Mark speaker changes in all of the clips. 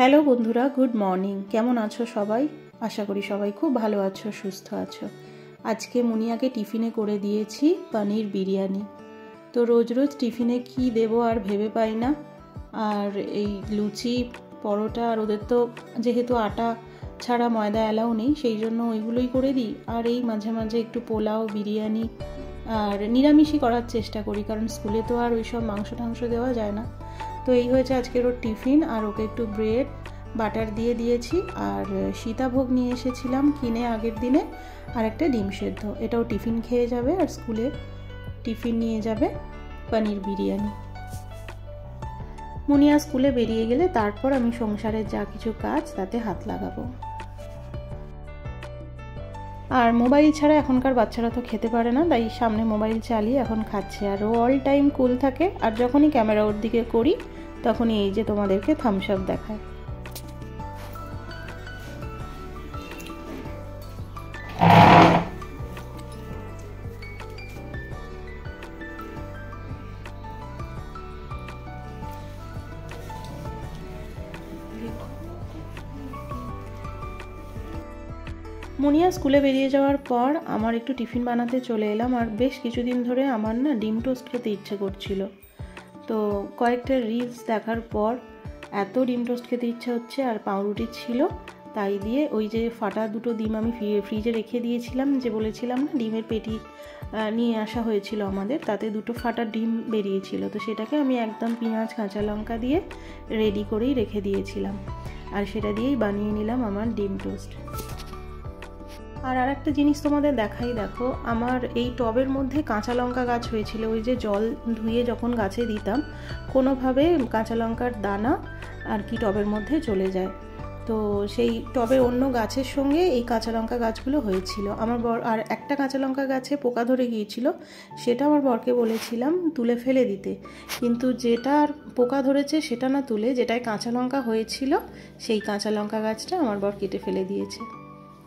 Speaker 1: Hello বন্ধুরা, good morning. কেমন আছো সবাই? আশা করি সবাই খুব ভালো আছো, সুস্থ আছো। আজকে মুনিয়াকে টিফিনে করে দিয়েছি পনির বিরিয়ানি। তো রোজ রোজ টিফিনে কি দেবো আর ভেবে পাই না। আর এই লুচি, পরোটা, আর ওদের তো যেহেতু আটা ছাড়া ময়দা অ্যালাউ নেই, সেই জন্য ওইগুলোই করে দিই। আর এই মাঝে মাঝে একটু পোলাও, বিরিয়ানি আর নিরামিষই করার চেষ্টা করি, কারণ স্কুলে তো আর ওইসব মাংস টাংস দেওয়া যায় না। তো এই হয়েছে আজকের ওর টিফিন। আর ওকে একটু ব্রেড বাটার দিয়ে দিয়েছি, আর সীতাভোগ নিয়ে এসেছিলাম কিনে আগের দিনে, আর একটা ডিম সেদ্ধ। এটাও টিফিন খেয়ে যাবে, আর স্কুলে টিফিন নিয়ে যাবে পনির বিরিয়ানি। মুনিয়া স্কুলে বেরিয়ে গেলে তারপর আমি সংসারের যা কিছু কাজ তাতে হাত লাগাবো। আর মোবাইল ছাড়া এখনকার বাচ্চারা তো খেতে পারে না, তাই সামনে মোবাইল চালিয়ে এখন খাচ্ছে। আর ও অল টাইম কুল থাকে, আর যখনই ক্যামেরা ওর দিকে করি তখনই এই যে তোমাদেরকে থামস আপ দেখায়। মুনিয়া স্কুলে বেরিয়ে যাওয়ার পর আমার একটু টিফিন বানাতে চলে এলাম। আর বেশ কিছুদিন ধরে আমার না ডিম টোস্ট খেতে ইচ্ছে করছিল। তো কয়েকটা রিলস দেখার পর এত ডিম টোস্ট খেতে ইচ্ছে হচ্ছে, আর পাউরুটি ছিল, তাই দিয়ে ওই যে ফাটা দুটো ডিম আমি ফ্রিজে রেখে দিয়েছিলাম, যে বলেছিলাম না ডিমের পেটি নিয়ে আসা হয়েছিল আমাদের, তাতে দুটো ফাটা ডিম বেরিয়েছিল। তো সেটাকে আমি একদম পেঁয়াজ কাঁচা লঙ্কা দিয়ে রেডি করেই রেখে দিয়েছিলাম, আর সেটা দিয়েই বানিয়ে নিলাম আমার ডিম টোস্ট। আর একটা জিনিস তোমাদের দেখাই, দেখো আমার এই টবের মধ্যে কাঁচা লঙ্কা গাছ হয়েছিল। ওই যে জল ধুয়ে যখন গাছে দিতাম, কোনোভাবে কাঁচা লঙ্কার দানা আর কি টবের মধ্যে চলে যায়। তো সেই টবে অন্য গাছের সঙ্গে এই কাঁচা লঙ্কা গাছগুলো হয়েছিল। আমার বর আর একটা কাঁচা লঙ্কা গাছে পোকা ধরে গিয়েছিল, সেটা আমার বরকে বলেছিলাম তুলে ফেলে দিতে, কিন্তু যেটার পোকা ধরেছে সেটা না তুলে, যেটায় কাঁচা লঙ্কা হয়েছিল সেই কাঁচা লঙ্কা গাছটা আমার বর কেটে ফেলে দিয়েছে।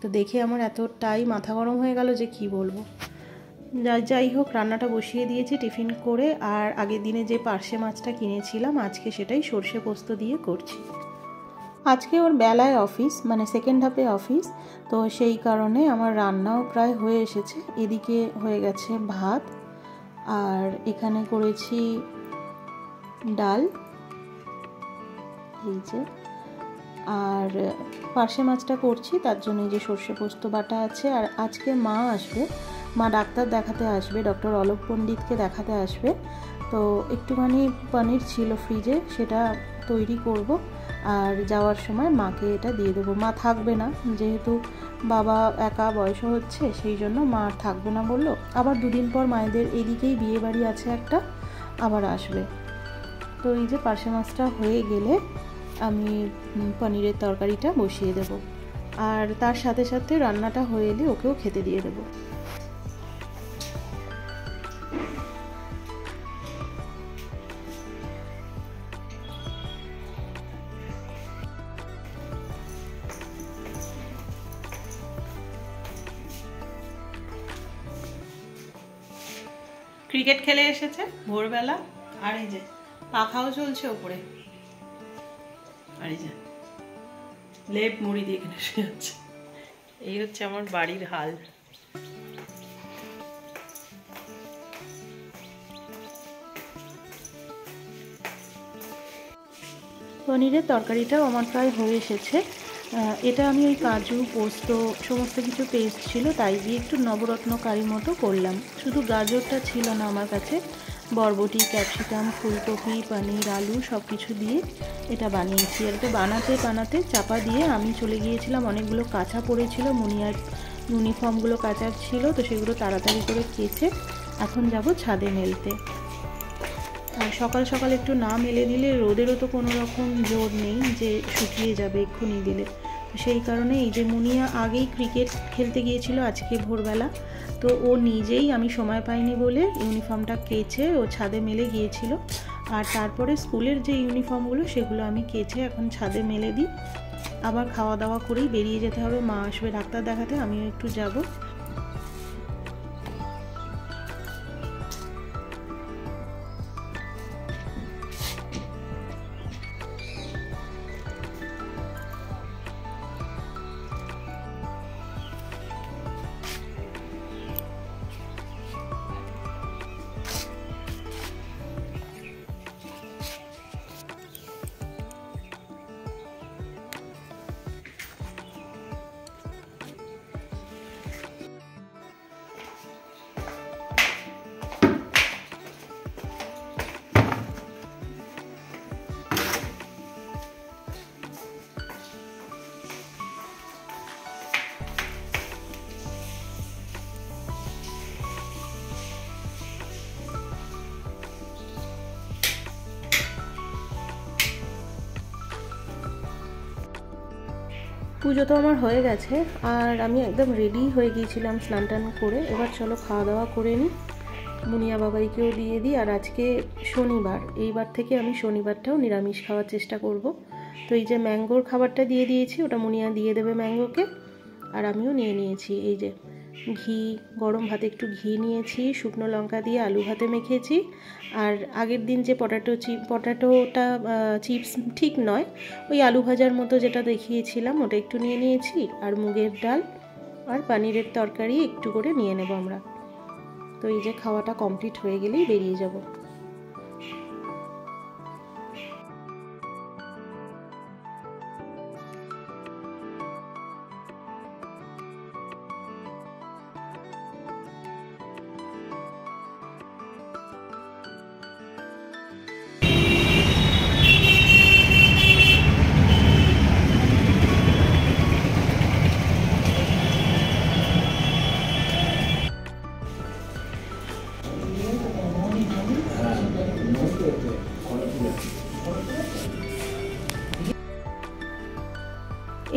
Speaker 1: তো দেখে আমার এতটাই মাথা গরম হয়ে গেল যে কি বলবো। যাই হোক, রান্নাটা বসিয়ে দিয়েছি টিফিন করে। আর আগের দিনে যে পার্শে মাছটা কিনেছিলাম, আজকে সেটাই সর্ষে পোস্ত দিয়ে করছি। আজকে ওর বেলায় অফিস, মানে সেকেন্ড হাফে অফিস, তো সেই কারণে আমার রান্নাও প্রায় হয়ে এসেছে। এদিকে হয়ে গেছে ভাত, আর এখানে করেছি ডাল, এই যে, আর পার্শে মাছটা করছি তার জন্য যে সর্ষে পোস্ত বাটা আছে। আর আজকে মা আসবে, মা ডাক্তার দেখাতে আসবে, ডক্টর অলোক পণ্ডিতকে দেখাতে আসবে। তো একটুখানি পনির ছিল ফ্রিজে, সেটা তৈরি করব, আর যাওয়ার সময় মাকে এটা দিয়ে দেবো। মা থাকবে না, যেহেতু বাবা একা বয়স হচ্ছে, সেই জন্য মা থাকবে না বললো। আবার দুদিন পর মায়েদের এদিকেই বিয়ে বাড়ি আছে একটা, আবার আসবে। তো এই যে পার্শে মাছটা হয়ে গেলে আমি পনিরের তরকারিটা বসিয়ে দেব, আর তার সাথে সাথে রান্নাটা হয়ে এলে ওকেও খেতে দিয়ে দেব। ক্রিকেট খেলে এসেছে ভোরবেলা, আর এই যে পাখাও চলছে ওপরে, আর এই যে লেপ মুড়ি দিয়ে এখানে শুয়ে যাচ্ছে। এই হচ্ছে আমার বাড়ির হাল। পনিরের তরকারিটাও আমার প্রায় হয়ে এসেছে। এটা আমি ওই কাজু, পোস্ত সমস্ত কিছু পেস্ট ছিল, তাই দিয়ে একটু নবরত্ন কারি মতো করলাম। শুধু গাজরটা ছিল না আমার কাছে, বরবটি, ক্যাপসিকাম, ফুলকপি, পনির, আলু সব কিছু দিয়ে এটা বানিয়েছি। আর এটা বানাতে বানাতে চাপা দিয়ে আমি চলে গিয়েছিলাম, অনেকগুলো কাঁচা পড়েছিল, মুনিয়ার ইউনিফর্মগুলো কাচার ছিল, তো সেগুলো তাড়াতাড়ি করে কেচে এখন যাব ছাদে মেলতে। আর সকাল সকাল একটু না মেলে দিলে রোদেরও তো কোনো রকম জোর নেই যে শুকিয়ে যাবে এক্ষুনি দিলে। সেই কারণে এই যে মুনিয়া আগেই ক্রিকেট খেলতে গিয়েছিল আজকে ভোরবেলা, তো ও নিজেই, আমি সময় পাইনি বলে ইউনিফর্মটা কেচে ও ছাদে মেলে গিয়েছিল। আর তারপরে স্কুলের যে ইউনিফর্মগুলো সেগুলো আমি কেচে এখন ছাদে মেলে দিই। আবার খাওয়া দাওয়া করেই বেরিয়ে যেতে হবে, মা আসবে ডাক্তার দেখাতে, আমিও একটু যাব। পুজো তো আমার হয়ে গেছে আর আমি একদম রেডি হয়ে গিয়েছিলাম স্নান টান করে। এবার চলো খাওয়া দাওয়া করে নিই, মুনিয়া বাবাইকেও দিয়ে দিই। আর আজকে শনিবার, এইবার থেকে আমি শনিবারটাও নিরামিষ খাওয়ার চেষ্টা করব। তো এই যে ম্যাঙ্গোর খাবারটা দিয়ে দিয়েছি, ওটা মুনিয়া দিয়ে দেবে ম্যাঙ্গোকে। আর আমিও নিয়ে নিয়েছি এই যে ঘি, গরম ভাতে একটু ঘি নিয়েছি, শুকনো লঙ্কা দিয়ে আলু ভাতে মেখেছি। আর আগের দিন যে পটাটোটা চিপস ঠিক নয়, ওই আলু ভাজার মতো যেটা দেখিয়েছিলাম ওটা একটু নিয়ে নিয়েছি। আর মুগের ডাল আর পনিরের তরকারি একটু করে নিয়ে নেব আমরা। তো এই যে খাওয়াটা কমপ্লিট হয়ে গেলেই বেরিয়ে যাব।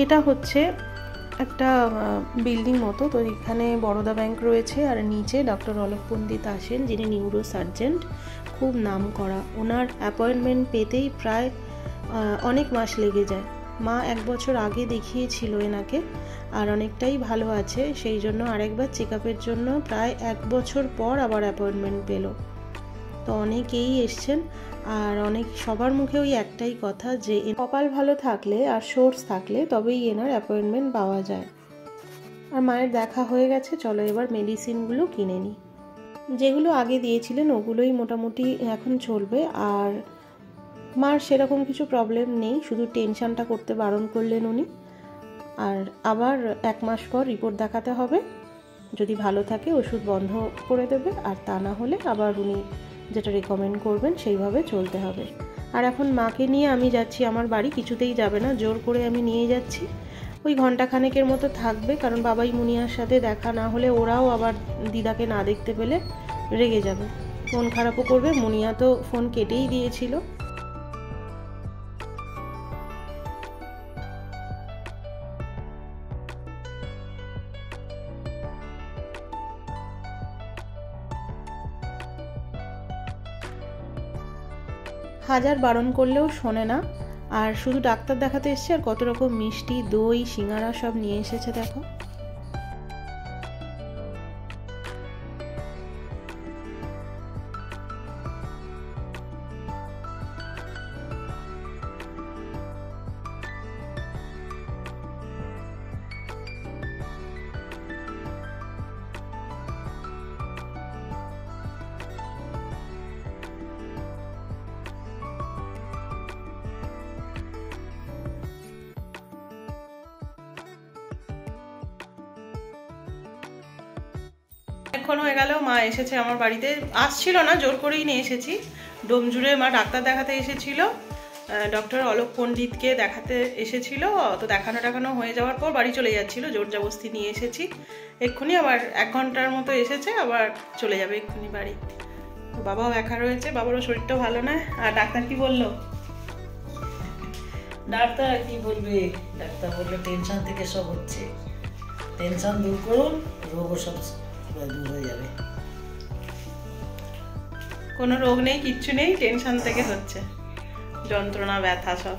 Speaker 1: এটা হচ্ছে একটা বিল্ডিং মতো, তো এখানে বরোদা ব্যাংক রয়েছে আর নিচে ডক্টর অলোক পণ্ডিত আসেন, যিনি নিউরো সার্জেন্ট, খুব নাম করা। ওনার অ্যাপয়েন্টমেন্ট পেতেই প্রায় অনেক মাস লেগে যায়। মা 1 বছর আগে দেখিয়েছিল এনাকে আর অনেকটাই ভালো আছে, সেই জন্য আরেকবার চেক আপের জন্য প্রায় 1 বছর পর আবার অ্যাপয়েন্টমেন্ট পেল। তো অনেকেই এসছেন আর সবার মুখে ওই একটাই কথা যে কপাল ভালো থাকলে আর সোর্স থাকলে তবেই এনার অ্যাপয়েন্টমেন্ট পাওয়া যায়। আর মায়ের দেখা হয়ে গেছে, চলো এবার মেডিসিনগুলো কিনে নিই। যেগুলো আগে দিয়েছিলেন ওগুলোই মোটামুটি এখন চলবে। আর মার সেরকম কিছু প্রবলেম নেই, শুধু টেনশনটা করতে বারণ করলেন উনি। আর আবার 1 মাস পর রিপোর্ট দেখাতে হবে, যদি ভালো থাকে ওষুধ বন্ধ করে দেবে, আর তা না হলে আবার উনি যেটা রেকমেন্ড করবেন সেইভাবে চলতে হবে। আর এখন মাকে নিয়ে আমি যাচ্ছি আমার বাড়ি, কিছুতেই যাবে না, জোর করে আমি নিয়ে যাচ্ছি। ওই ঘন্টাখানেকের মতো থাকবে, কারণ বাবাই মুনিয়ার সাথে দেখা না হলে ওরাও আবার দিদাকে না দেখতে পেলে রেগে যাবে, মন খারাপও করবে। মুনিয়া তো ফোন কেটেই দিয়েছিল। হাজার বারণ করলেও শোনে না। আর শুধু ডাক্তার দেখাতে এসছে, আর কত রকম মিষ্টি, দই, সিঙ্গারা সব নিয়ে এসেছে দেখো। অনেকক্ষণ হয়ে গেল মা এসেছে আমার বাড়িতে, আসছিল না, জোর করেই নিয়ে এসেছি। ডোমজুড়ে মা ডাক্তার দেখাতে এসেছিল, ডক্টর অলোক পণ্ডিতকে দেখাতে এসেছিল। তো দেখানো হয়ে যাওয়ার পর বাড়ি চলে যাচ্ছিল, জোর জবরদস্তি নিয়ে এসেছি। এক্ষুনি আবার 1 ঘন্টার মতো এসেছে, আবার চলে যাবে এক্ষুনি বাড়ি। বাবাও একা রয়েছে, বাবারও শরীরটা ভালো না। আর ডাক্তার কি বললো?
Speaker 2: ডাক্তার কি বলবে, ডাক্তার বললো টেনশন থেকে সব হচ্ছে, টেনশন দূর করুন, রোগও সব দূর হয়ে যাবে।
Speaker 1: কোনো রোগ নেই, কিচ্ছু নেই, টেনশন থেকে হচ্ছে, যন্ত্রণা ব্যথা সব।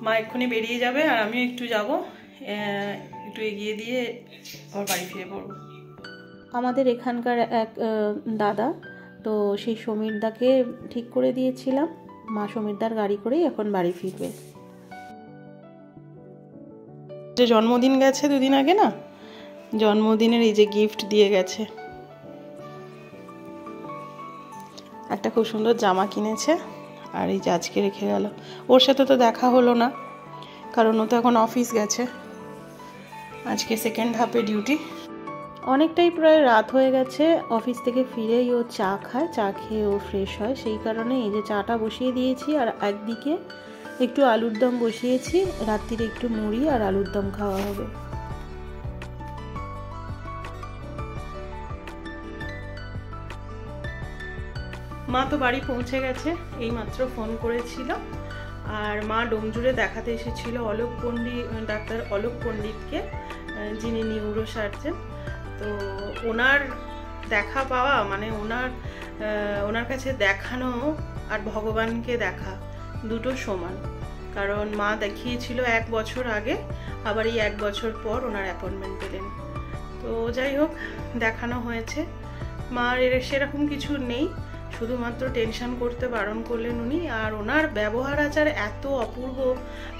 Speaker 1: মা এক্ষুনি বেরিয়ে যাবে আর আমিও একটু যাব, একটু এগিয়ে দিয়ে আবার বাড়ি ফিরে পড়ব। আমাদের এখানকার এক দাদা, তো সেই সমীরদাকে ঠিক করে দিয়েছিলাম, মা সমীরদার গাড়ি করেই এখন বাড়ি ফিরবে। যে জন্মদিন গেছে 2 দিন আগে না, জন্মদিনের এই যে গিফট দিয়ে গেছে, একটা খুব সুন্দর জামা কিনেছে। আর এই যে আজকে রেখে গেল। ওর সাথে তো দেখা হলো না, কারণ ও তো এখন অফিস গেছে, আজকে সেকেন্ড হাফে ডিউটি। অনেকটাই প্রায় রাত হয়ে গেছে, অফিস থেকে ফিরেই ও চা খায়, চা খেয়ে ও ফ্রেশ হয়। সেই কারণে এই যে চাটা বসিয়ে দিয়েছি, আর একদিকে একটু আলুর দম বসিয়েছি, রাত্রিরে একটু মুড়ি আর আলুর দম খাওয়া হবে। মা তো বাড়ি পৌঁছে গেছে, এইমাত্র ফোন করেছিল। আর মা ডোমজুড়ে দেখাতে এসেছিল ডাক্তার অলোক পণ্ডিতকে, যিনি নিউরো সার্জন। তো ওনার দেখা পাওয়া মানে ওনার কাছে দেখানো আর ভগবানকে দেখা দুটো সমান। কারণ মা দেখিয়েছিল 1 বছর আগে, আবার এই 1 বছর পর ওনার অ্যাপয়েন্টমেন্ট পেলেন। তো যাই হোক, দেখানো হয়েছে। মার সেরকম কিছু নেই, শুধুমাত্র টেনশন করতে বারণ করলেন উনি। আর ওনার ব্যবহার আচার এত অপূর্ব,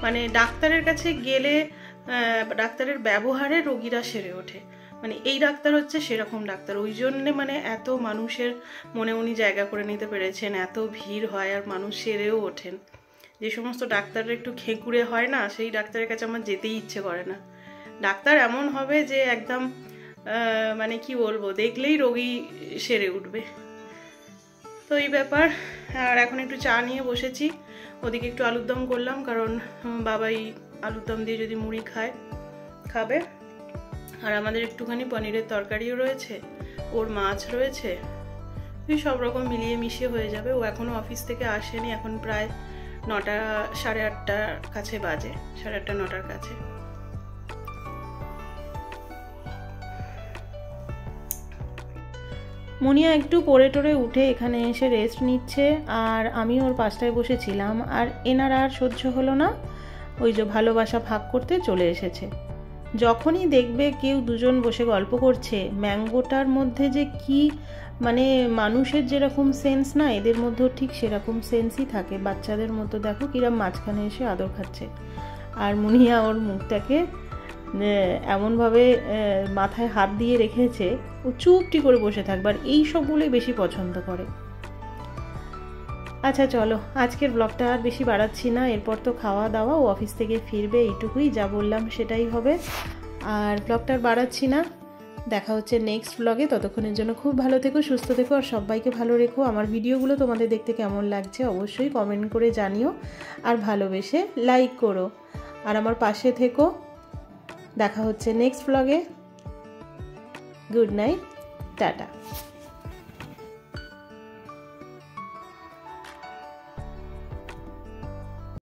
Speaker 1: মানে ডাক্তারের কাছে গেলে ডাক্তারের ব্যবহারে রোগীরা সেরে ওঠে। মানে এই ডাক্তার হচ্ছে সেরকম ডাক্তার, ওই জন্যে মানে এত মানুষের মনে উনি জায়গা করে নিতে পেরেছেন। এত ভিড় হয় আর মানুষ সেরেও ওঠেন। যে সমস্ত ডাক্তাররা একটু খেঁকুড়ে হয় না, সেই ডাক্তারের কাছে আমার যেতেই ইচ্ছে করে না। ডাক্তার এমন হবে যে একদম মানে কি বলবো, দেখলেই রোগী সেরে উঠবে। তো এই ব্যাপার। আর এখন একটু চা নিয়ে বসেছি, ওদিকে একটু আলুর দম করলাম, কারণ বাবাই আলুর দম দিয়ে যদি মুড়ি খাবে। আর আমাদের একটুখানি পনিরের তরকারিও রয়েছে, ওর মাছ রয়েছে, সব রকম মিলিয়ে মিশিয়ে হয়ে যাবে। ও এখনও অফিস থেকে আসেনি, এখন প্রায় 9টা, 8:30টার কাছে বাজে, 8:30, 9টার কাছে। মুনিয়া একটু পড়ে টরে উঠে এখানে এসে রেস্ট নিচ্ছে, আর আমি ওর পাশটায় বসেছিলাম। আর এনার আর সহ্য হলো না, ওই যে ভালোবাসা ভাগ করতে চলে এসেছে। যখনই দেখবে কেউ দুজন বসে গল্প করছে, ম্যাঙ্গোটার মধ্যে যে কি মানে মানুষের যেরকম সেন্স না, এদের মধ্যেও ঠিক সেরকম সেন্সই থাকে। বাচ্চাদের মতো দেখো কিরম মাঝখানে এসে আদর খাচ্ছে। আর মুনিয়া ওর মুখটাকে এমনভাবে মাথায় হাত দিয়ে রেখেছে, ও চুপটি করে বসে থাকবে। আর এই সবগুলোই বেশি পছন্দ করে। আচ্ছা চলো, আজকের ব্লগটা আর বেশি বাড়াচ্ছি না। এরপর তো খাওয়া দাওয়া, ও অফিস থেকে ফিরবে, এইটুকুই যা বললাম সেটাই হবে। আর ব্লগটা আর বাড়াচ্ছি না, দেখা হচ্ছে নেক্সট ব্লগে। ততক্ষণের জন্য খুব ভালো থেকো, সুস্থ থেকো, আর সবাইকে ভালো রেখো। আমার ভিডিওগুলো তোমাদের দেখতে কেমন লাগছে অবশ্যই কমেন্ট করে জানিও, আর ভালোবেসে লাইক করো, আর আমার পাশে থেকো। দেখা হচ্ছে নেক্সট ব্লগে। Good night, tata.